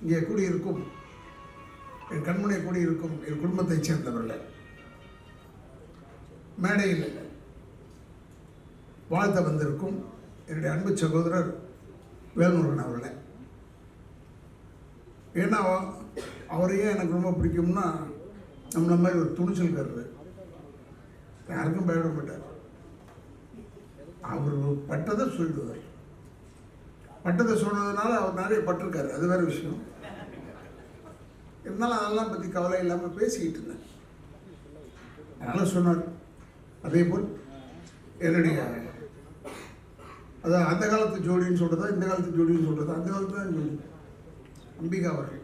இங்கே கூடியிருக்கும் என் கண்முனை கூடியிருக்கும் என் குடும்பத்தைச் சேர்ந்தவர்கள் மேடையில் வாழ்த்த வந்திருக்கும் என்னுடைய அன்பு சகோதரர் வேல்முருகன் அவர்களே. ஏன்னா அவரையே எனக்கு ரொம்ப பிடிக்கும்னா நம்மள மாதிரி ஒரு துணிச்சல்காரர், யாருக்கும் பயப்பட மாட்டார். அவர் பட்டதை சொல்லிடுவார். பட்டதை சொன்னதுனால அவர் நிறைய பட்டிருக்காரு, அது வேறு விஷயம். இருந்தாலும் அதெல்லாம் பற்றி கவலை இல்லாமல் பேசிக்கிட்டு இருந்தேன். அதனால் சொன்னார். அதே போல் என்னுடைய அதான் அந்த காலத்து ஜோடின்னு சொல்கிறதா இந்த காலத்து ஜோடின்னு சொல்கிறதா, அந்த காலத்து தான் ஜோடி அம்பிகா அவர்கள்.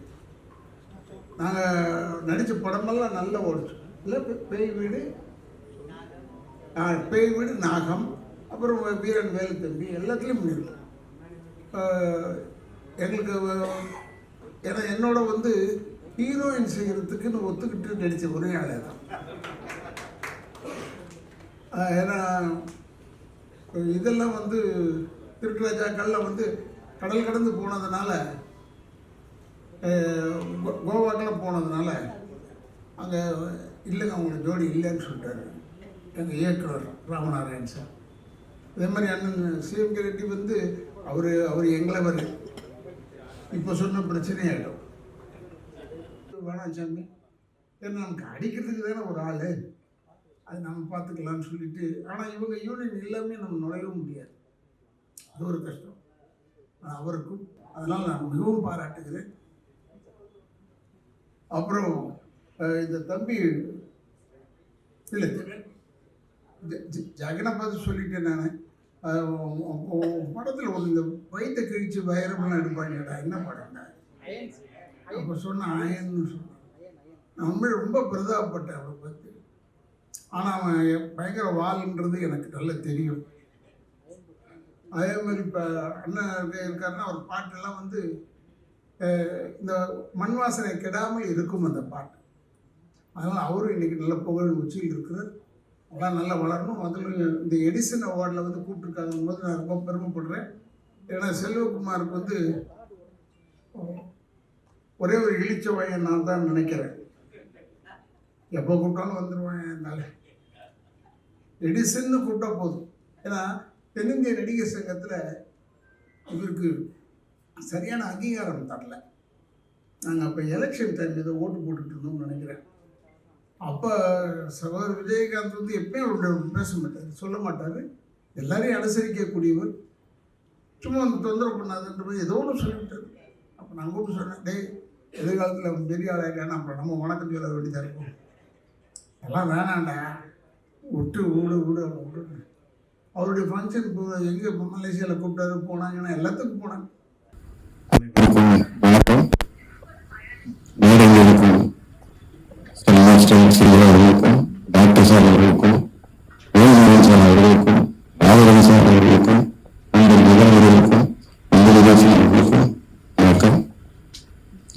நாங்கள் நடித்த படமெல்லாம் நல்லா ஓடிச்சு. இல்லை பேய் வீடு நாகம், அப்புறம் வீரன் வேலு தம்பி எல்லாத்துலேயும் பண்ணியிருக்கோம். எங்களுக்கு ஏன்னா என்னோட ஹீரோயின் செய்கிறதுக்குன்னு ஒத்துக்கிட்டு நடித்த ஒரே ஆளே தான். ஏன்னா இதெல்லாம் திருட்டுராஜாக்கள்லாம் கடல் கடந்து போனதுனால, கோவாக்கெல்லாம் போனதுனால அங்கே இல்லைங்க அவங்களுக்கு ஜோடி இல்லைன்னு சொல்லிட்டாரு எங்கள் இயக்குனர் ராமநாராயண் சார். அதே மாதிரி அண்ணன் சிஎம்கே ரெட்டி அவர் எங்களவர் இப்போ சொன்ன பிரச்சனையாயிடும். வேணாம் சாமி, ஏன்னா நமக்கு அடிக்கிறதுக்கு தானே ஒரு ஆள், அது நம்ம பார்த்துக்கலான்னு சொல்லிட்டு. ஆனால் இவங்க யூனியன் எல்லாமே நம்ம நுழையவும் முடியாது, அது ஒரு கஷ்டம் அவருக்கும். அதனால் நான் மிகவும் பாராட்டுகிறேன். அப்புறம் இந்த தம்பி இல்லை ஜெகனை பார்த்து சொல்லிட்டேன் நான். படத்தில் இந்த வயிற்றை கிழிச்சு வைரமெல்லாம் எடுப்பாங்கடா, என்ன படம்டா அப்போ சொன்ன ஆயன்னு சொன்னான். நான் ரொம்ப பிரதாபப்பட்டேன் அவரை பார்த்து. ஆனால் அவன் பயங்கர வால்ன்றது எனக்கு நல்லா தெரியும். அதே மாதிரி இப்போ அண்ணன் இருக்காருன்னா அவர் பாட்டெல்லாம் இந்த மண் வாசனை கெடாமல் இருக்கும் அந்த பாட்டு. அதனால் அவரும் இன்றைக்கி நல்ல புகழ் உச்சியில் இருக்கிறார். அதான் நல்லா வளரணும். அதில் இந்த எடிசன் அவார்டில் கூப்பிட்டுருக்காங்க போது நான் ரொம்ப பெருமைப்படுறேன். ஏன்னா செல்வகுமாருக்கு ஒரே ஒரு இழிச்ச வயன் நான் தான் நினைக்கிறேன். எப்போ கூப்பிட்டாலும் வந்துடுவேன். அதனால எடிசன்னு கூப்பிட்டா போதும். ஏன்னா தென்னிந்திய நடிகர் சங்கத்தில் இவருக்கு சரியான அங்கீகாரம் தரல. நாங்கள் அப்போ எலெக்ஷன் டைம் இதை ஓட்டு போட்டுட்டு இருந்தோம்னு நினைக்கிறேன். அப்போ சகோதரர் விஜயகாந்த் எப்பயும் பேச மாட்டார், சொல்ல மாட்டார், எல்லாரையும் அனுசரிக்கக்கூடியவர். சும்மா தொந்தரவு பண்ணாதுன்ற போது ஏதோ ஒன்று சொல்லிவிட்டார். அப்போ நான் கூப்பிட்டு சொன்னேன், டேய் எதிர்காலத்தில் பெரிய ஆளாயிட்டானா அப்புறம் நம்ம வணக்கம் சொல்ல வேண்டியதாக இருக்கும், எல்லாம் வேணாண்டா விட்டு விடு. அவருடைய ஃபங்க்ஷன் எங்கே மலேசியாவில் கூப்பிட்டாரு போனாங்கன்னா எல்லாத்துக்கும் போனாங்க. அவர்களுக்கும் டாக்டர் சார் அவர்களுக்கும் வேலுமணி சார் அவர்களுக்கும் ராமலிங்கம் சார் அவர்களுக்கும் உங்கள் முதல்வர்களுக்கும் இந்த நிகழ்ச்சி அவர்களுக்கும் வணக்கம்.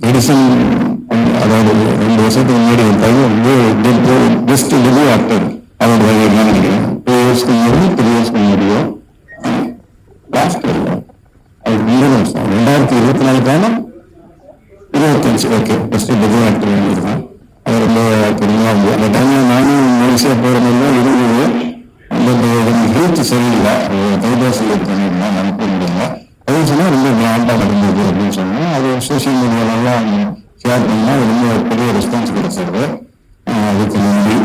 எடிசன் அதாவது 2 வருஷத்துக்கு முன்னாடி ஒரு பையன் பெஸ்ட் லிவ் ஆக்டர் அவரோட நினைக்கிறேன். 2 இயர்ஸ்க்கு முன்னாடி 3 இயர்ஸ்க்கு முன்னாடியோ லாஸ்ட் அது 2024 25 ஓகே பெஸ்ட் லிவ் ஆக்டர் தான். அது ரொம்ப பெருமையாக அந்த டைமில் நானும் மலேசியா போகிறதெல்லாம் இருந்தது. அந்த ஹெல்த் சரியில்லை, கைபாசில் பண்ணியிருந்தா நமக்கு முடியல. அது சொன்னால் ரொம்ப கிராண்டாக நடந்தது அப்படின்னு சொன்னால் அது சோசியல் மீடியாலெல்லாம் ஷேர் பண்ணால் ரொம்ப பெரிய ரெஸ்பான்ஸ் கிடைச்சது. அதுக்கு நன்றி.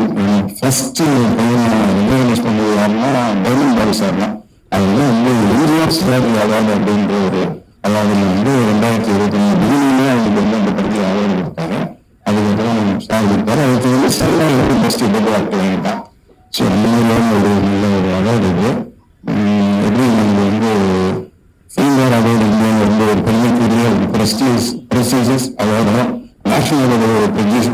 ஃபஸ்ட்டு பையன் ரெகனைஸ் பண்ணது யாருன்னா டைமண்ட் பாய் சார் தான். அதில் இந்தியா சார் அவார்டு அப்படின்ற ஒரு அவார்டில் 2023 பிகினிங்லேயே அவங்களுக்கு அந்த படத்தில் அவார்டு கொடுத்தாங்க. அதுக்கப்புறம் சார் கொடுத்தாரு. அதுக்கு சரியாக பெஸ்ட் டெபியூ ஆக்டர் வாங்கிட்டான். ஸோ அந்த மாதிரியான ஒரு நல்ல ஒரு அவார்டு இது. எப்படி நம்ம ஃபிலிம்ஃபேர் அவார்டு இந்தியாவில் ஒரு பெருமைக்குரிய ப்ரெஸ்டீஜியஸ் அவார்டு, நேஷனல் ஒரு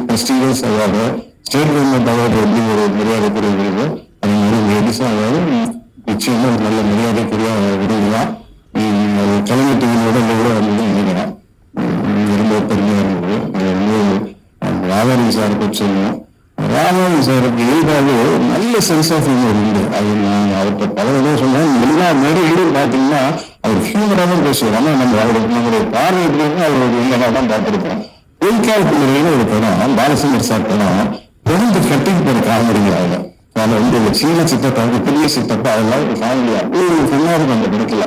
prestigious award, state government award எப்படி ஒரு மரியாதைக்குரிய விருது, அது மாதிரி எடிசன் அவார்டு நிச்சயமாக ஒரு நல்ல மரியாதைக்குரிய விருது தான். அது கலைஞர் டிவியோட கூட வந்து நினைக்கிறேன். ரொம்ப பெருமையாக இருந்தது. அது ராதாரி சார் பற்றி சொல்லணும். ராமன் சாருக்கு இயல்பாகவே நல்ல சென்ஸ் ஆஃப் ஹியூமர் உண்டு. அது நான் அவர்கிட்ட பல தடவை சொன்னேன். எல்லா மேடைகளிலும் பார்த்தீங்கன்னா அவர் ஹியூமராக பேசுவார். ஆனால் நம்மளுடைய பார்வை எப்படின்னா அவர் ஒரு இல்லைனா தான் பார்த்துருக்கோம். பொய்க்கால் பிள்ளைகள் ஒரு படம், பாலச்சந்தர் சார் படம், தொடர்ந்து கட்டிங் போற காமெடிங்கிறாங்க. அதில் வந்து ஒரு சின்ன சித்தப்பா, பெரிய சித்தப்பா, அதெல்லாம் ஒரு ஃபேமிலியா சொன்னாரு அந்த படத்துல.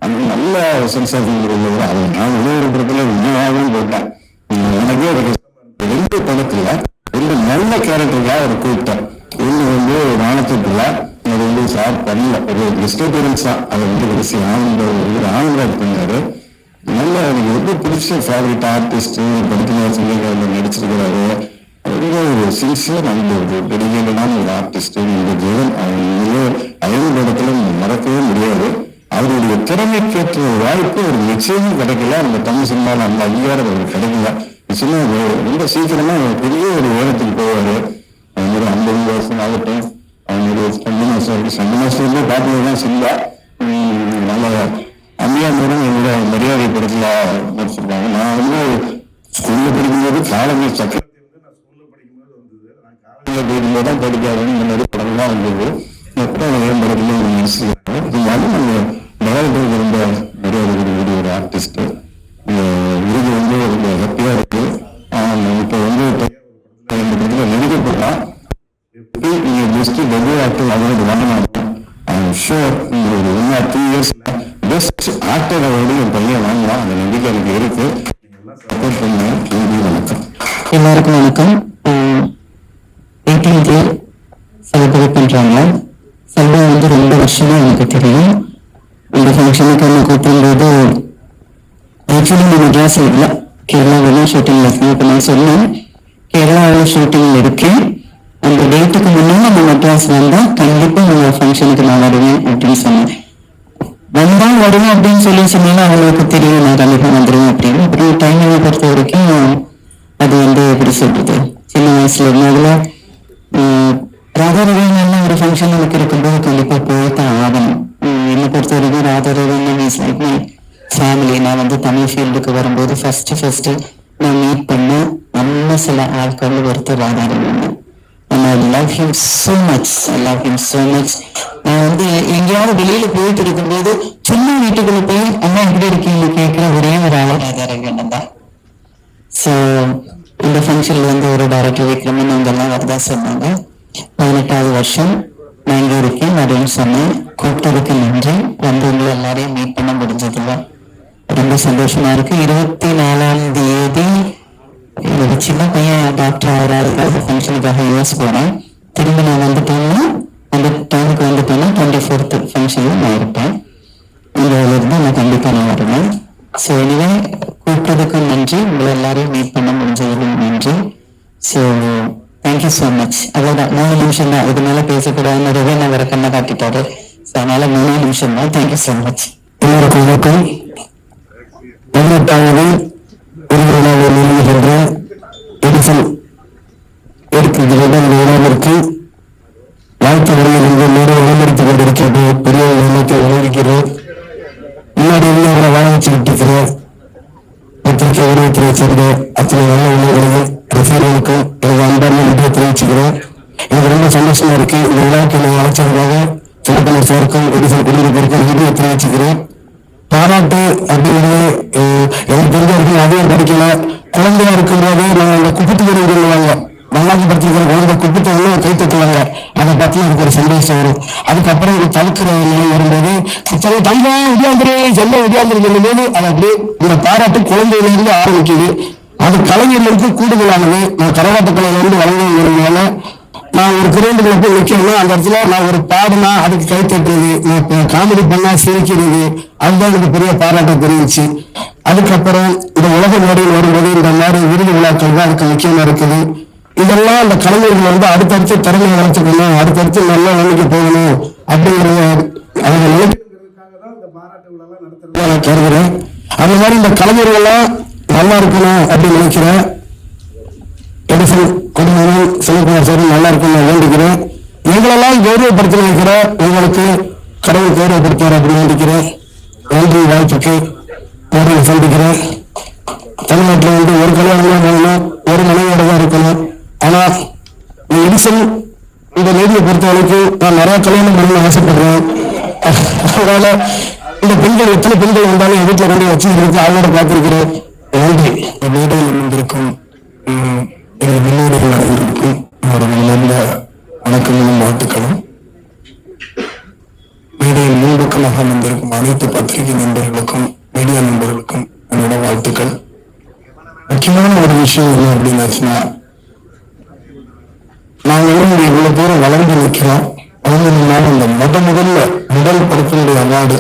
அந்த நல்ல சென்ஸ் ஆஃப் ஹியூமர் உள்ளவர். அதை நான் ஒரு படத்துல உண்மையாகவும் போட்டேன். எனக்கே ஒரு 2 படத்துல 2 நல்ல கேரக்டருக்காக அவர் கூப்பிட்டேன். ஒன்று வந்து வானத்துக்குள்ள, அது வந்து சார் பண்ணல, ஒரு டிஸ்டர்பன்ஸ் தான். அதை வந்து கடைசி ஆனந்தராஜ் பண்ணாரு. நல்ல எனக்கு ரொம்ப பிடிச்ச ஃபேவரட் ஆர்டிஸ்ட். படத்துல சிங்கக்காரில் நடிச்சிருக்கிறாரு. ரொம்ப ஒரு சின்சியர் அண்ட் ஒரு டெடிகேட்டடான ஒரு ஆர்டிஸ்ட். இந்த ஜெகன் அவங்க அயல் படத்துல மறக்கவே முடியாது. அவருடைய திறமைக்கேற்ற வாய்ப்பு ஒரு நிச்சயமும் கிடைக்கல. அந்த தமிழ் சினிமாவில் அந்த அங்கீகாரம் அவருக்கு கிடைக்கல. நிச்சயமா ரொம்ப சீக்கிரமா பெரிய ஒரு உயரத்துக்கு போவாரு. அவங்க ஒரு 50 வருஷம் ஆகட்டும். அவங்க ஒரு சந்தமாசம் பார்த்துதான் சில்லா நல்ல அம்மையா நேரம் என்னோட மரியாதை படத்துல நடிச்சிருக்காங்க. நான் வந்து ஸ்கூல்ல படிக்கும்போது காலங்கள் சக்கரத்தை வந்து நான் ஸ்கூல்ல படிக்கும்போது வந்தது. நான் காலேஜ்ல படிக்கும்போது தான் படிக்காதுன்னு இந்த மாதிரி படம் தான் வந்தது. அப்புறம் படத்துல நடிச்சிருக்காங்க. இருந்தாலும் அந்த டெவலப்பருக்கு ரொம்ப மரியாதை கொடுக்கக்கூடிய ஒரு ஆர்டிஸ்ட். விருது வந்து ரொம்ப ஹாப்பியா இருக்கு. இப்ப வந்து இந்த படத்துல நடிக்கப்படலாம். எப்படி நீங்க பெஸ்ட் டெபியூ ஆக்டர் அவார்டு வாங்கினாங்க. ஷோர் இந்த ஒரு 1 or 2 years best actor award என் பையன் வாங்கலாம். அந்த நம்பிக்கை எனக்கு இருக்கு. சப்போர்ட் பண்ணுங்க. வணக்கம். எல்லாருக்கும் வணக்கம். 18th செலிப்ரேட் பண்றாங்க. செல்வா வந்து 2 வருஷமா எனக்கு தெரியும். இந்த ஃபங்க்ஷனுக்கு என்ன கூப்பிடும்போது ஆக்சுவலி நான் மெட்ராஸில் இல்லை, கேரளாவில் ஷூட்டிங்கில் இருக்கேன். இப்போ நான் சொன்னேன் கேரளாவில் ஷூட்டிங்கில் இருக்கேன், அந்த டேட்டுக்கு முன்னாடி நம்ம மெட்ராஸ் வந்தால் கண்டிப்பாக உங்கள் ஃபங்க்ஷனுக்கு நான் வருவேன் அப்படின்னு சொன்னேன். வந்தால் வருவேன் அப்படின்னு சொன்னாலும் அவங்களுக்கு தெரியும் நான் கண்டிப்பாக வந்துடுவேன் அப்படின்னு. அப்புறம் டைமிங்கை பொறுத்த வரைக்கும் அது வந்து எப்படி சொல்றது, சின்ன வயசுல இருந்ததுல ராதாரவன் ஒரு ஃபங்க்ஷன் எனக்கு இருக்கும்போது கண்டிப்பாக போய்தான் ஆகணும். என்னை பொறுத்த வரைக்கும் ராதாரவன் இஸ் லைக் மை ஃபேமிலி. நான் வந்து தமிழ் ஃபீல்டுக்கு வரும்போது ஃபர்ஸ்ட் நான் மீட் பண்ண நம்ம சில ஆட்கள் ஒருத்தர் ராதாரவன். I love him so much. நான் வந்து எங்கேயாவது வெளியில போயிட்டு இருக்கும்போது சும்மா வீட்டுக்குள்ள போய் அம்மா எப்படி இருக்கீங்க கேட்கிற ஒரே ஒரு ஆள் ராதாரவன் தான். ஸோ இந்த ஃபங்க்ஷன்ல வந்து ஒரு டைரக்டர் விக்ரமன் அவங்கெல்லாம் வரதா சொன்னாங்க. 18வது வருஷம் நான் இங்கே இருக்கேன் அப்படின்னு சொன்னேன். கூப்பிட்டதுக்கு நன்றி. வந்து உங்களை எல்லாரையும் மீட் பண்ண முடிஞ்சதுல ரொம்ப சந்தோஷமா இருக்கு. 24ஆம் தேதி என்னோட சின்ன பையன் டாக்டர் ஆகிறாரு. ஃபங்க்ஷனுக்காக யூஎஸ் போறேன். திரும்ப நான் வந்துட்டேன்னா அந்த டைமுக்கு வந்துட்டேன்னா 24th ஃபங்க்ஷன்ல நான் இருப்பேன். இந்தியாவில இருந்து நான் கண்டிப்பா நான் வருவேன். ஸோ எனிவே கூப்பிட்டதுக்கு நன்றி. உங்களை எல்லாரையும் மீட் பண்ண முடிஞ்சதுக்கும் நன்றி. So thank you so much. அதோட 3 நிமிஷம் தான், இது மேலே பேசக்கூடாதுன்னு நான் வேற கண்ணை காட்டிட்டாரு. ஸோ அதனால 3 நிமிஷம் தான். Thank you so much. எல்லாருக்கும் வணக்கம். 18வது விருதுகளாக நிறுவுகின்ற எடிசன் எடுக்கின்ற வாழ்க்கை வழியில் வழிநடத்திக் கொண்டிருக்கிறது. பெரிய எண்ணத்தை வளர்க்கிறேன். முன்னாடி அவரை வாழ வச்சுக்கிட்டு இருக்கிறேன். பத்திரிகை ஊடகத்துறை சேர்ந்த அத்தனை நல்ல உள்ளவர்களையும் ரசிகர்களுக்கும் எனக்கு அன்பான நன்றியை தெரிவிச்சுக்கிறேன். எனக்கு ரொம்ப சந்தோஷமா இருக்கு. இந்த விழாவுக்கு என்னை அழைச்சதுக்காக சிறப்பனர் சாருக்கும் எடிசன் குடியிருப்பிற்கும் நன்றியை தெரிவிச்சுக்கிறேன். பாராட்டு அப்படிங்கிறது எனக்கு தெரிஞ்ச வரைக்கும் அதையும் படிக்கல. குழந்தையா இருக்கும்போது நான் அந்த குப்பிட்டு சொல்லுவாங்க, நல்லாக்கி படிச்சிருக்கிற குழந்தை குப்பிட்டு கை தட்டுவாங்க. அதை பத்தி எனக்கு ஒரு சந்தோஷம் வரும். அதுக்கப்புறம் ஒரு தடுக்கிற நிலை வரும்போது தங்கம் உதியாந்திரி செல்ல உதியாந்திரி சொல்லும்போது அது அப்படியே இந்த பாராட்டு குழந்தையிலிருந்து ஆரம்பிக்குது. அது கலைஞர்களுக்கு கூடுதலானது. நான் கரகாட்ட கலையிலிருந்து வழங்குவதனால நான் ஒரு கிரௌண்டுகளை போய் நிற்கணும். அந்த இடத்துல நான் ஒரு பாடுனா அதுக்கு கை தட்டுறது, நான் காமெடி பண்ணா சிரிக்கிறது, அதுதான் எனக்கு பெரிய பாராட்ட தெரிவிச்சு. அதுக்கப்புறம் இந்த உலக மேடையில் வரும்போது இந்த மாதிரி விருது விழாக்கள் தான் அதுக்கு முக்கியமா இருக்குது. இதெல்லாம் அந்த கலைஞர்கள் வந்து அடுத்தடுத்து திறமையை வளர்த்துக்கணும், அடுத்தடுத்து நல்ல வேலைக்கு போகணும் அப்படிங்கிறத அவங்க நினைக்கிறதுக்காக தான் இந்த பாராட்டு விழா நடத்துறதா நான் கருதுறேன். அந்த மாதிரி இந்த கலைஞர்கள்லாம் நல்லா இருக்கணும் அப்படின்னு நினைக்கிறேன். எடிசன் குடும்பமும் சிவகுமார் சாரும் நல்லா இருக்குன்னு நான் வேண்டிக்கிறேன். எங்களெல்லாம் கௌரவப்படுத்த நினைக்கிற உங்களுக்கு கடவுள் கௌரவப்படுத்துவார் அப்படின்னு வேண்டிக்கிறேன். நன்றி. வாய்ப்புக்கு நன்றி சந்திக்கிறேன். தமிழ்நாட்டில் வந்து ஒரு கல்யாணம் தான் பண்ணணும், ஒரு மனைவியோட தான் இருக்கணும். ஆனா எடிசன் இந்த லேடியை பொறுத்த வரைக்கும் நான் நிறைய கல்யாணம் பண்ண ஆசைப்படுறேன். அதனால இந்த பெண்கள் எத்தனை பெண்கள் வந்தாலும் என் வீட்டில் கொண்டு வச்சுருக்கு அவங்களோட பார்த்திருக்கிறேன். நன்றி. மேடையில் இருந்திருக்கும் எங்கள் முன்னோடிகள் அனைவருக்கும் நல்ல வணக்கங்களும் வாழ்த்துக்களும். மேடையில் முன்பக்கமாக வந்திருக்கும் அனைத்து பத்திரிகை நண்பர்களுக்கும் மீடியா நண்பர்களுக்கும் என்னோட வாழ்த்துக்கள். முக்கியமான ஒரு விஷயம் என்ன அப்படின்னாச்சுன்னா, நாங்கள் இவ்வளவு தூரம் வளர்ந்து நிற்கிறோம். வளர்ந்து நின்னாலும் இந்த முதல் படத்தினுடைய அவார்டு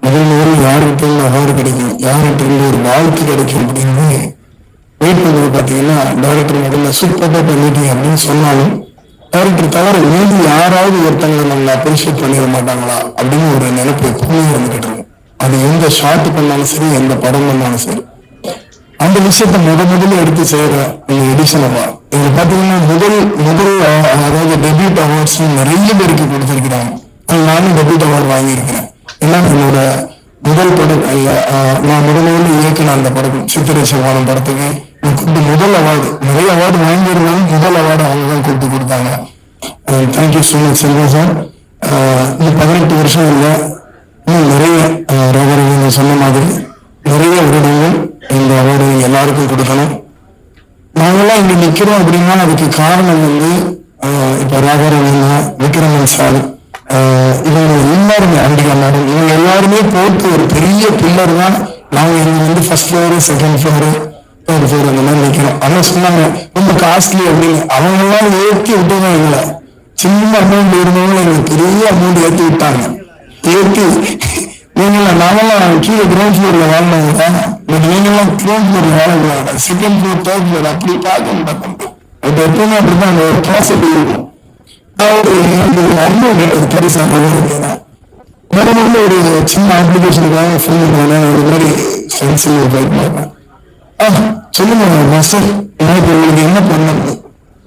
முதல்ல யார்கிட்ட அவார்டு கிடைக்கும், யார்கிட்ட ஒரு வாழ்க்கை கிடைக்கும் அப்படின்னு வெயிட் பண்ணது. பார்த்தீங்கன்னா டைரக்டர் முதல்ல சூப்பராக பண்ணிட்டீங்க அப்படின்னு சொன்னாலும் டைரக்டர் தவிர மீதி யாராவது ஒருத்தங்களை நம்ம அப்ரிஷியேட் பண்ணிட மாட்டாங்களா அப்படின்னு ஒரு நினைப்பு எப்பவுமே இருந்துகிட்டு இருக்கும். அது எந்த ஷார்ட் பண்ணாலும் சரி, எந்த படம் பண்ணாலும் சரி, அந்த விஷயத்த முதல்ல எடுத்து செய்யற இந்த எடிஷன் அவார்ட் இதுல பாத்தீங்கன்னா முதல் அதாவது டெபியூட் அவார்ட்ஸ் நிறைய பேருக்கு கொடுத்திருக்கிறாங்க. நானும் டெபியூட் அவார்டு வாங்கியிருக்கிறேன். ஏன்னா என்னோட முதல் படம் நான் முதல்ல இயக்கின அந்த படம் சித்திரை செவ்வானம் படத்துக்கு முதல் அவார்டு, நிறைய அவார்டு வாங்கியிருந்தாலும் முதல் அவார்டு அவங்க தான் கூப்பிட்டு கொடுத்தாங்க. Thank you so much Selva sir. இந்த 18 வருஷம் இல்லை, இன்னும் நிறைய ரவரங்க சொன்ன மாதிரி நிறைய வருடங்கள் இந்த அவார்டு எல்லாருக்கும் கொடுக்கணும். நாங்கெல்லாம் இங்க நிக்கிறோம் அப்படின்னா அதுக்கு காரணம் இப்ப ராகரவங்க, விக்ரமன் சார், இவங்க எல்லாருமே, அம்பிகா மேடம், இவங்க எல்லாருமே போட்டு ஒரு பெரிய பில்லர் தான். நாங்க இங்க first floor, second floor, third floor அந்த மாதிரி நிக்கிறோம். ஆனால் சொன்னாங்க ரொம்ப காஸ்ட்லி அப்படின்னு. அவங்க எல்லாம் ஏற்றி விட்டுங்க, எங்களை சின்ன அமௌண்ட் இருந்தவங்க எங்களுக்கு பெரிய அமௌண்ட் ஏற்றி விட்டாங்க. ஏற்றி நாங்கெல்லாம் கீழே கிரவுண்ட் ஃப்ளோர்ல வாழ்ந்தவங்க, பட் நீங்கெல்லாம் கிரவுண்ட் ஃப்ளோர்ல வாழக்கூடாது, செகண்ட் ஃப்ளோர், தேர்ட் ஃப்ளோர் அப்படி பார்க்க மாட்டோம். பட் எப்பவுமே அப்படிதான் அந்த ஒரு பாசிட்டிவ் இருக்கும். ஒரு பரிசாக முதல்ல ஒரு சின்ன அப்ளிகேஷனுக்காக ஃபோன் பண்ணுவேன். ஒரு மாதிரி ஃப்ரெண்ட்ஸில் ஃபைட் பண்ணேன். சொல்லுங்க மாஸ்டர், எனக்கு உங்களுக்கு என்ன பண்ணது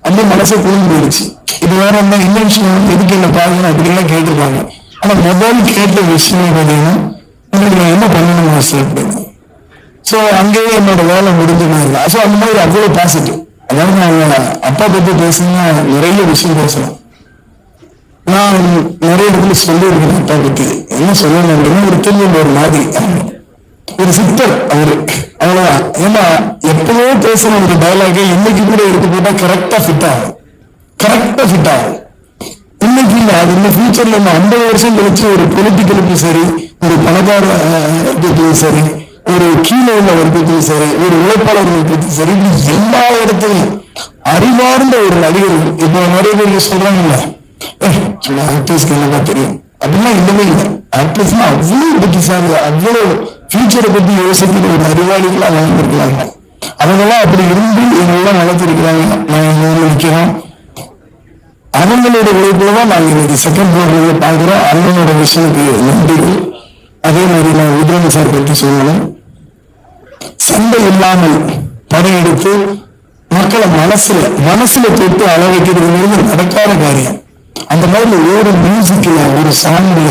அப்படியே மனசை குளிர்ந்து போயிடுச்சு. இது வேற என்ன விஷயம், எதுக்கு என்ன பாக்கணும் அப்படின்லாம் கேட்டிருப்பாங்க. ஆனா முதல் கேட்ட விஷயம் பார்த்தீங்கன்னா, உங்களுக்கு நான் என்ன பண்ணணும் மாஸ்டர் அப்படின்னு. ஸோ அங்கேயே என்னோட வேலை முடிஞ்சுனா இல்லை. ஸோ அந்த மாதிரி அவ்வளோ பாசிட்டிவ். அதாவது நாங்கள் அப்பா பற்றி பேசணும்னா நிறைய விஷயம் பேசலாம். நான் நிறைய இடத்துல சொல்லியிருக்கேன் அப்பா பற்றி. என்ன சொல்லணும் அப்படின்னா, ஒரு திருவள்ளுவர் மாதிரி, ஒரு சித்தர் அவரு, அவ்வளவுதான். ஏன்னா எப்பவோ பேசுற ஒரு டயலாகே இன்னைக்கு கூட எடுத்து போட்டா கரெக்டா ஃபிட் ஆகும். இன்னைக்கு இல்லை, அது இந்த ஃபியூச்சர்ல நம்ம 50 வருஷம் கழிச்சு ஒரு பொலிட்டிக்கலுக்கும் சரி, ஒரு பணக்கார வர்க்கத்தையும் சரி, ஒரு கீழே உள்ள வர்க்கத்தையும் சரி, ஒரு உழைப்பாளர் வர்க்கத்தையும் சரி, எல்லா இடத்துலையும் அறிவார்ந்த ஒரு நடிகர்கள். இப்போ நிறைய பேர் சொல்றாங்கல்ல, ஆக்டர்ஸ்க்கு என்னவா தெரியும் அப்படின்னா இல்லவே இல்லை. ஆக்டர்ஸ்னா அவ்வளவு புத்திசாலி, அவ்வளவு ஃபியூச்சரை பத்தி யோசிக்கிற ஒரு அறிவாளிகளா வாழ்ந்திருக்கிறாங்க. அவங்கெல்லாம் அப்படி இருந்து எங்கெல்லாம் வளர்த்திருக்கிறாங்க. நான் எங்க ஊர்ல நிற்கிறோம். அவங்களோட உழைப்புலதான் நாங்கள் இன்னைக்கு செகண்ட் ஃப்ளோர்ல பார்க்கிறோம். அவங்களோட விஷயத்துக்கு நன்றிகள். அதே மாதிரி நான் விக்ரமன் சார் பற்றி சொல்லணும். சண்டை இல்லாமல் படம் எடுத்து மக்களை மனசுல தொட்டு அள வைக்கிறது நடக்காத காரியம். அந்த மாதிரி ஒரு மியூசிக்ல, ஒரு சாங்ல,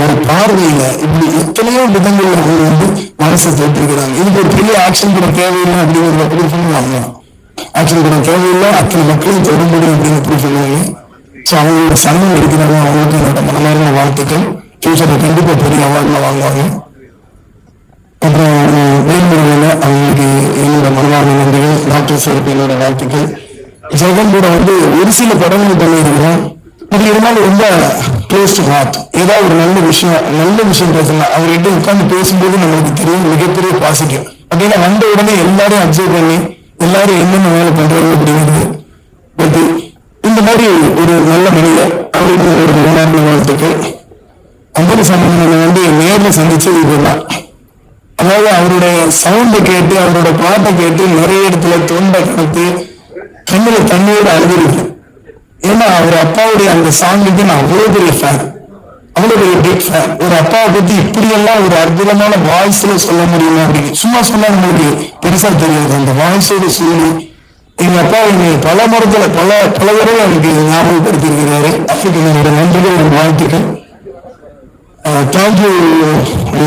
ஒரு பார்வையில, இப்படி எத்தனையோ விதங்கள்ல அவர் மனசை தொட்டிருக்கிறாங்க. இதுக்கு ஒரு பெரிய ஆக்ஷன் கூட தேவையில்லை அப்படிங்கிற ப்ரூஃப் பண்ணுவாங்க. ஆக்ஷன் கூட தேவையில்லை, அத்தனை மக்களும் தொட முடியும் அப்படிங்கிற ப்ரூஃப் பண்ணுவாங்க. ஸோ அவங்களோட சங்கம் எடுக்கிறாங்க. அவங்களுக்கு என்னோட மனமார்ந்த வாழ்த்துக்கள். ஃபியூச்சர்ல கண்டிப்பா பெரிய அவார்ட்ல வாங்குவாங்க. அப்புறம் வேல்முறையில அவங்களுக்கு என்னோட மனமார்ந்த நன்றிகள். டாக்டர் சாருக்கு என்னோட வாழ்த்துக்கள். ஜெகன் கூட ஒரு சில படங்கள் பண்ணியிருக்கிறோம். இது இருந்தாலும் ரொம்ப க்ளோஸ் டு ஹார்ட். ஏதாவது ஒரு நல்ல விஷயம் பேசலாம். அவர்கிட்ட உட்காந்து பேசும்போது நம்மளுக்கு தெரியும் மிகப்பெரிய பாசிட்டிவ். அப்படின்னா வந்த உடனே எல்லாரும் அப்சர்வ் பண்ணி எல்லாரும் என்னென்ன வேலை பண்றாங்க அப்படிங்கிறது. பட் இந்த மாதிரி ஒரு நல்ல மனிதர், அவருக்கு ஒரு மனமார்ந்த வாழ்த்துக்கள். அம்பது சம்பந்தங்களை நேரில் சந்திச்சு இதுதான். அதாவது அவருடைய சவுண்டை கேட்டு, அவரோட பாட்டை கேட்டு நிறைய இடத்துல தோண்ட கணக்கு கண்ணுல தண்ணியோட அழுதுருக்கு. ஏன்னா அவர் அப்பாவுடைய அந்த சாங்குக்கு நான் அவ்வளவு பெரிய ஃபேன், அவ்வளவு பெரிய பிக் ஃபேன். ஒரு அப்பாவை பத்தி இப்படியெல்லாம் ஒரு அற்புதமான வாய்ஸ்ல சொல்ல முடியுமா அப்படின்னு சும்மா சொன்னா நம்மளுக்கு பெருசா தெரியாது. அந்த வாய்ஸோட சொல்லி எங்க அப்பா பல மரத்துல பல தடவை எனக்கு ஞாபகப்படுத்தி இருக்கிறாரு. அதுக்கு என்னோட நன்றிகள், வாழ்த்துக்கள். Thank you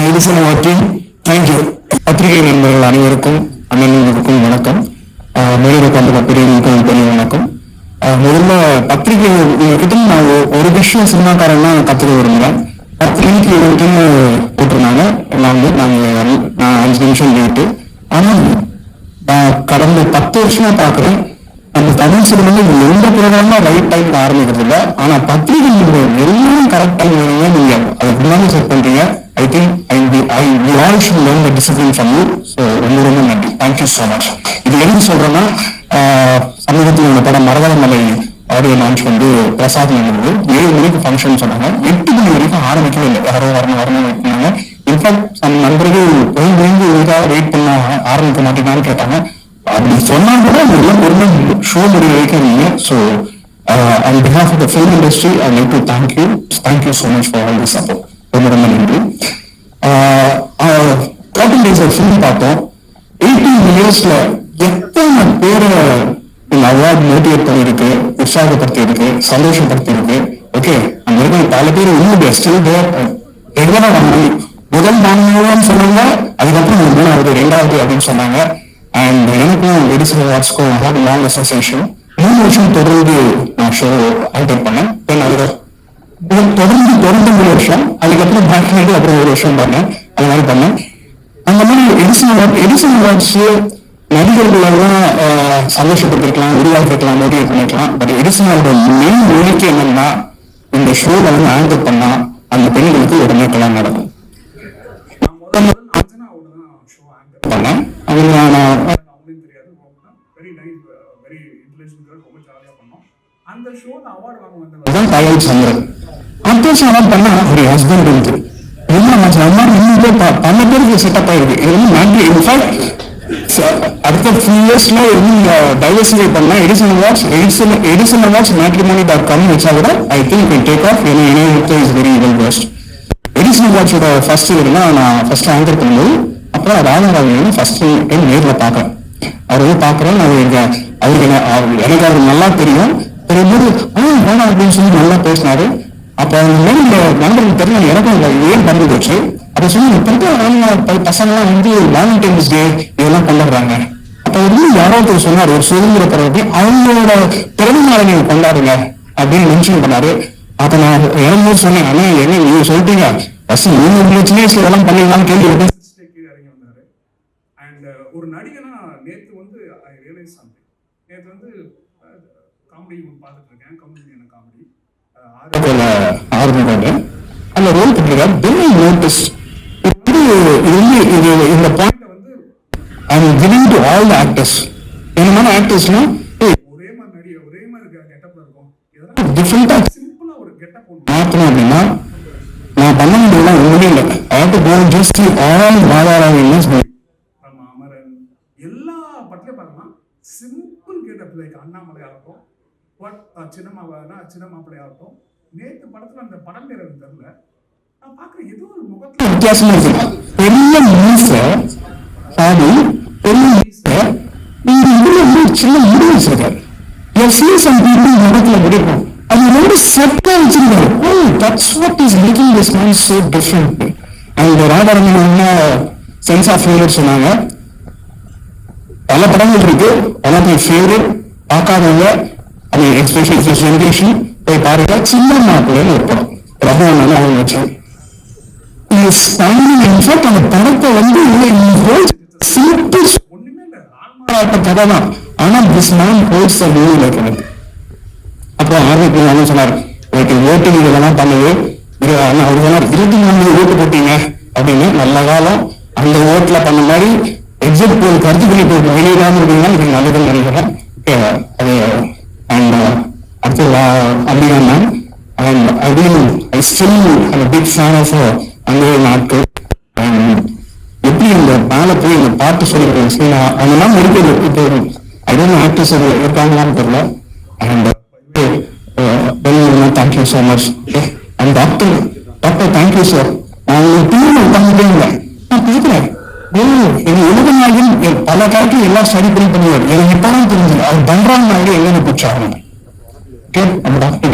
Edison walking. தேங்க்யூ. பத்திரிகை நண்பர்கள் அனைவருக்கும், அண்ணனுக்கும் வணக்கம். மேலும் கண்டிப்பா பெரியவங்களுக்கும் பெரிய வணக்கம். முதல்ல பத்திரிகை உங்ககிட்ட நான் ஒரு விஷயம் சினிமாக்காரன்னா கத்துக்க விரும்புகிறேன். பத்திரிகைக்கு எங்களுக்குன்னு போட்டிருந்தாங்க. நான் 5 நிமிஷம் லேட்டு. ஆனால் நான் கடந்த 10 வருஷமா பார்க்குறேன், நம்ம தமிழ் சினிமாவில் எந்த ப்ரோக்ராமும் ரைட் டைம்ல ஆரம்பிக்கிறது இல்லை. ஆனா பத்திரிகை எல்லாரும் கரெக்ட் டைம் நீங்க அதை முன்னாடி செட் பண்றீங்க. I think we all should learn the discipline from you. So ரொம்ப ரொம்ப நன்றி. Thank you so much. இது எதுக்கு சொல்றேன்னா, சமீபத்தில் இந்த படம் மரவளமலை ஆடியோ லான்ச் வந்து பிரசாத் நடந்தது. 7 மணிக்கு ஃபங்க்ஷன் சொன்னாங்க. 8 மணி வரைக்கும் ஆரம்பிக்கவே இல்லை. யாரோ வரணும் வைக்கிறாங்க. இன்ஃபேக்ட் நம்ம நண்பர்கள் போய் இதுக்காக வெயிட் பண்ண ஆரம்பிக்க மாட்டேங்கான்னு கேட்டாங்க. அப்படி சொன்னா கூட ஒரு ஷோ முடிய வைக்கிறீங்க. So on behalf of the film industry, I would like to thank you so much for all the support. ரொம்ப ரொம்ப நன்றி. 14 days ஃபிலிம் பார்த்தோம். 18 yearsல எத்தனை பேரை இந்த அவார்டு மோட்டிவேட் பண்ணிருக்கு, உற்சாகப்படுத்தி இருக்கு, சந்தோஷப்படுத்தி இருக்கு. ஓகே, அங்க இருக்கிற பல பேர் இன்னும் ஸ்டில் தேர். ரெகுலரா முதல் 4 சொன்னாங்க, அதுக்கப்புறம் 3வது 2வது அப்படின்னு சொன்னாங்க. அண்ட் எனக்கும் எடிசன் அவார்ட்ஸ்க்கும் ஹேவ் லாங் அசோசியேஷன். 3 வருஷம் தொடர்ந்து நான் ஷோ ஆல்டர் பண்ணேன். தொடர்ந்து 3 வருஷம், அதுக்கப்புறம் பேக் ஆகிட்டு அப்புறம் 1 வருஷம் பண்ணேன். அது மாதிரி பண்ணேன். அந்த மாதிரி எடிசன் அவார்ட்ஸ் நடிகர்களெல்லாம் சந்தோஷப்பட்டிருக்கலாம், உருவாக்கிருக்கலாம், மோட்டிவேட் பண்ணிருக்கலாம். பட் எடிசனோட மெயின் நோய்க்கு என்னன்னா, இந்த ஷோல வந்து ஆங்கர் பண்ணா அந்த பெண்களுக்கு உடனே கல்யாணம் நடக்கும். பண்ணேன் அவங்க சந்திரன் அட்டன் பண்ணா ஒரு ஹஸ்பண்ட் இருக்கு. பல பேருக்கு செட்டப் ஆயிருக்கு. இது வந்து இன்ஃபேக்ட் அடுத்த ஃபியூ இயர்ஸ்ல டைவர்சிஃபை பண்ணா எடிசன் அவார்ட்ஸ் matrimony.com வச்சா கூட I think take off. Is very well best. Edison அவார்ட்ஸோட ஃபர்ஸ்ட் இயர்னா நான் ஃபர்ஸ்ட் ஆங்கர் பண்ணும்போது அப்புறம் ராஜராஜன் ஃபர்ஸ்ட் டைம் நேர்ல பாக்குறேன். அவர் வந்து பாக்குறேன். அவருக்கு எனக்கு அவர் நல்லா தெரியும். தெரியும்போது வேணாம் அப்படின்னு சொல்லி நல்லா பேசினாரு. அப்ப அவங்க மேல இந்த நண்பர்களுக்கு தெரியும் எனக்கும் ஏன் பண்ணி போச்சு. அப்ப சொல்லி பசங்கலாம் வந்து வேலண்டைன்ஸ் டே இதெல்லாம் கொண்டாடுறாங்க. அப்ப வந்து யாராவது சொன்னாரு, ஒரு சுதந்திர பிறகு அவங்களோட பிறந்த நாளை நீங்க கொண்டாடுங்க அப்படின்னு மென்ஷன் பண்ணாரு. அப்ப நான் இறங்கும்போது சொன்னேன், ஆனா என்ன நீங்க சொல்லிட்டீங்க, ஃபர்ஸ்ட் இதெல்லாம் பண்ணீங்களான்னு கேள்வி இறங்கி வந்தாரு. அண்ட் ஒரு நடிகனா நேற்று வந்து ஐ ரியலைஸ் சம்திங். நேற்று வந்து காமெடி பார்த்துட்டு இருக்கேன், கம்யூனியன் காமெடி அந்த ரோல் பண்ணிருக்காரு. இந்த பாயிண்ட் வந்து I am giving to all the actors. என்னமான ஆக்டர்ஸ்னா ஒரே மாதிரி நடிகை ஒரே மாதிரி கெட்டப்ல இருக்கும். இதெல்லாம் டிஃபரெண்டா சிம்பிளா ஒரு கெட்டப் மாத்தணும் அப்படின்னா நான் பண்ண முடியல. ஒண்ணுமே இல்லை. I have to go just all மாதாராவி அமரன் எல்லா படத்துலயும் பார்க்கலாம். சிம்பிள் கெட்டப் லைக் அண்ணாமலை ஆகட்டும், சின்ன மாப்பிள்ளை ஆகட்டும். நேற்று படத்துல அந்த படம் பேர் எனக்கு தெரியல, நான் பாக்குறேன் ஏதோ ஒரு முகத்துல வித்தியாசமா இருக்கு. பெரிய மீச சாதி, பெரிய மீச, சின்ன முடி வச்சிருக்காரு. முகத்துல முடிக்கும். அது ரொம்ப செட்டா வச்சிருக்காரு. That's what is making this man so different. அந்த ராதாரமன் என்ன சென்ஸ் ஆஃப் ஹியூமர் சொன்னாங்க. பல படங்கள் இருக்கு, பல ஃபேவரட். பார்க்காதவங்க அது எக்ஸ்பெஷல் ஜெனரேஷன் போய் பாருங்க. சின்ன மாப்பிள்ளைன்னு ஒரு படம் ரகுவனால அவங்க வச்சாங்க. அந்த படத்தை வந்து கதை தான். ஆனா this man holds the movie like எனக்கு. அப்புறம் ஆர்வம் சொன்னார், ஓட்டு இதெல்லாம் பண்ணுது. அவர் சொன்னார் 23 ஓட்டு போட்டீங்க அப்படின்னு. நல்ல காலம் அந்த ஓட்டுல பண்ண மாதிரி எக்ஸிட் போல் கருத்து கணிப்பு வெளியிடாம இருக்கீங்கன்னா இது நல்லதுன்னு நினைக்கிறேன். அது அண்ட் அடுத்து அப்படின்னா ma'am and I still I big fan of அந்த நாட்கள். எப்படி இந்த மேல போய் இந்த பாட்டு சொல்லிக்கிறேன் அந்த மாதிரி இருக்கிறது. இப்போ ஐ டோன்ட் நோ ஆக்டர்ஸ் இருக்காங்களான்னு தெரியல. And thank you so much. And doctor thank you sir. நான் உங்களுக்கு டீம்ல உட்காந்துட்டே இல்லை, நான் கேட்கிறேன். எங்க உலகநாயகன் பல காலத்தில் எல்லாம் ஸ்டடி பண்ணி பண்ணுவார். எனக்கு இப்பதான் தெரிஞ்சது அவர் பண்றாங்க எங்க பிடிச்சாங்க. நம்ம doctor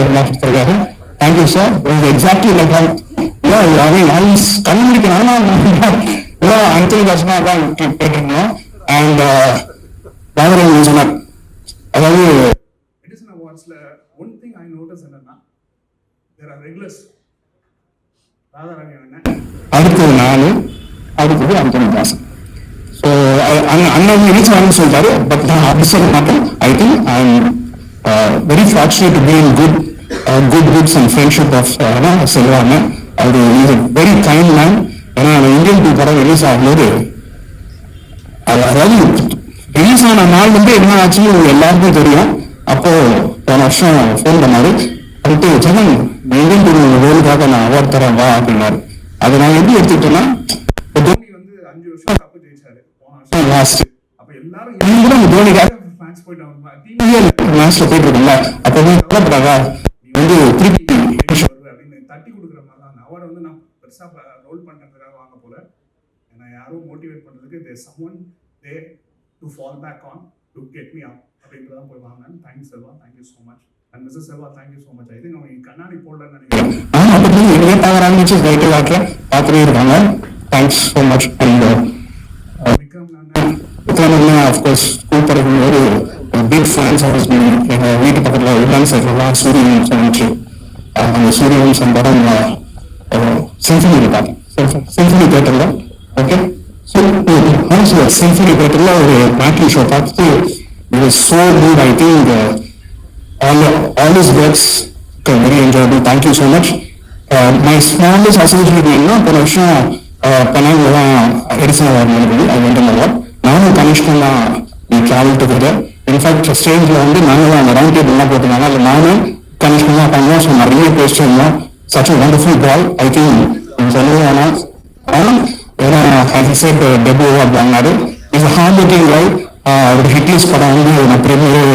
thank you sir. Exactly like கண் முடிக்கணும் அஞ்சலி தாசனா தான் கேட்டிருந்தோம். அண்ட் ராமராஜன் சொன்னார், அதாவது அவார்ட்ஸில் ஒன் திங் ஐ நோட்டஸ் என்னன்னா தேர் ஆர் ரெகுலர்ஸ். ராதாராணி அண்ணன், அடுத்தது நாலு, அடுத்தது அந்தோனி தாசன். ஸோ அண்ணன் நினைச்சாருன்னு சொல்லிட்டாரு. பட் நான் அப்படி சொல்ல மாட்டேன். I think I am very fortunate to be in good goods and friendship of செல்வாங்க. அவர் is a very kind man. ஏன்னா இந்தியன் டூ படம் ரிலீஸ் ஆகும்போது, அதாவது ரிலீஸ் ஆன நாள் வந்து என்ன ஆச்சுன்னு எல்லாருக்கும் தெரியும். அப்போ போன வருஷம் ஃபோன் பண்ணாரு. அதுக்கு ஜனன் இந்தியன் டூ வேலுக்காக நான் அவார்ட் தரேன் வா அப்படின்னாரு. அதை நான் எப்படி எடுத்துக்கிட்டேன்னா, தோனி வந்து 5 வருஷம் கப்பு ஜெயிச்சாரு போன வருஷம் லாஸ்ட் அப்ப எல்லாரும் கூட தோனிக்காக ஃபேன்ஸ் போயிட்டு அவங்க மேட்ச்ல போயிட்டு இருக்கோம்ல, அப்போ கவலைப்படாதா வந்து திருப்பி அப்படின்னு தட்டி கொடுக்குற மாதிரி தான். அந்த அவார்டு வந்து நான் பெருசா ரோல் பண்றதுக்காக வாங்க போல. ஏன்னா யாரும் மோட்டிவேட் பண்றதுக்கு there someone they to fall back on to get me up அப்படின்றதான் போய் வாங்கினேன். Thank you Selva, thank you so much. And Mrs Selva, thank you so much. I think அவங்க கண்ணாடி போடலன்னு நினைக்கிறேன். பார்த்துட்டே இருக்காங்க. Thanks so much. And Vikram நான் அஃப்கோர்ஸ் ஸ்கூல் படிக்கும் போது பிக் ஃபேன்ஸ் ஆஃப் எங்கள் வீட்டு பக்கத்தில் உட்லான் சைட்லாம் சூரியன் வந்துச்சு. அந்த சூரியன் படம் சிம்பனி பார்த்தேன், சிம்பனி தேட்டரில். ஓகே, ஸோ சிம்பனி தேட்டரில் ஒரு மேட்லி ஷோ பார்த்துட்டு it was so good. I think all his works very enjoyable. Thank you so much. My smallest association என்ன போன வருஷம் பண்ணாங்க தான் எடிசன் அவார்ட் நடக்குது. அது வந்து அவார்ட் நானும் கனிஷ்கன் தான் ட்ராவல் டுகெதர். இன்ஃபேக்ட் ஸ்டேஜில் வந்து நாங்கள் தான் அந்த ரவுண்ட் டேபிள்லாம் போட்டிருந்தாங்க. அதில் நானும் கனிஷ்கன் தான் பண்ணோம். ஸோ நிறைய பேசிட்டு இருந்தோம். Such a wonderful bye. I think சொல்லவே வேணாம். ஏன்னா ஹேட் டெபு அப்படின்னாரு. இஸ் அ ஹார்ட் ஒர்க்கிங் கை. ஒரு ஹிட்லிஸ் படம் வந்து நான் premier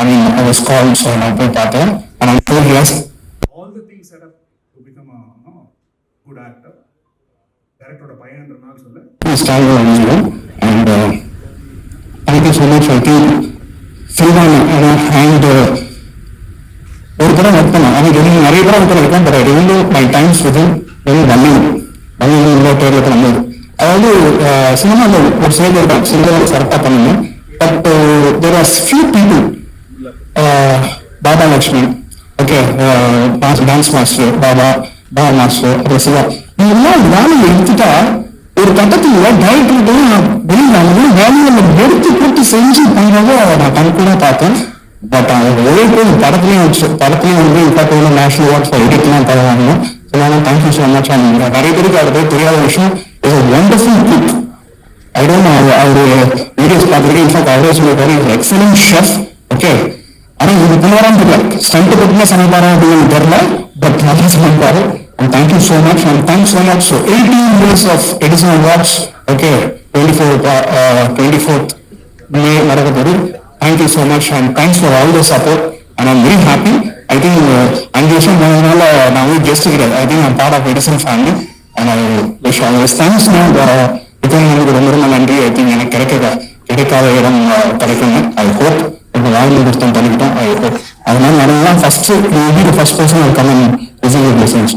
I mean, I was called, so நான் போய் பார்த்தேன். And I'm sure he has all the things set up to become a good actor. Director பையன்றனால சொல்ல style on his own. And thank you so much. I think Silvan and ஒரு படம் work பண்ணேன். எனக்கு நிறைய படம் ஒர்க் பண்ணிருக்கேன். But I remember my times with very வல்லிங் பேரில் பண்ணது. அதாவது சினிமாவில் ஒரு சைடு இருக்கான், சினிமாவில் கரெக்டாக பண்ணணும். But there are few people, Baba Lakshmi, okay, dance master, Baba master, Siva. இதெல்லாம் வேலையை எடுத்துட்டா ஒரு கட்டத்தில் டைரக்டர் வெளியில வேலையை எடுத்து போட்டு செஞ்சு பண்றதை நான் கண்கூட பார்த்தேன். பட் ஒரே பேர் படத்துலையும் வந்து இப்போ நேஷனல் அவார்ட் ஃபார் எடிட்லாம் தருவாங்க. Thank you so much. நிறைய பேருக்கு அதை போய் தெரியாத விஷயம், it's a wonderful cook. I don't know, our videos பார்த்துருக்கேன். இன்ஃபேக்ட் அவரே சொல்லியிருக்காரு எக்ஸலன்ட் ஷெஃப். ஓகே, ஆனால் இது பிள்ளையாரான்னு தெரியல, ஸ்டண்ட் பற்றினா சமைப்பாரா அப்படின்னு தெரியல. பட் நல்லா சமைப்பாரு. And thank you so much. And thanks so much. So 18 years of Edison Awards. Okay, 24th May நடக்குது. Thank you so much and thanks for all the support. And I'm very happy. I think 5 வருஷம் போனதுனால நான் வந்து guest கிடையாது. I think I'm part of Edison family. And I wish all this thanks now. எனக்கு ரொம்ப நன்றி. I think எனக்கு கிடைக்காத இடம் கிடைக்குங்க. ஐ ஹோப் இப்போ வாழ்ந்து கொடுத்தோம் பண்ணிக்கிட்டோம். ஐ ஹோப் அதனால நடந்ததான் first person come and visit your blessings.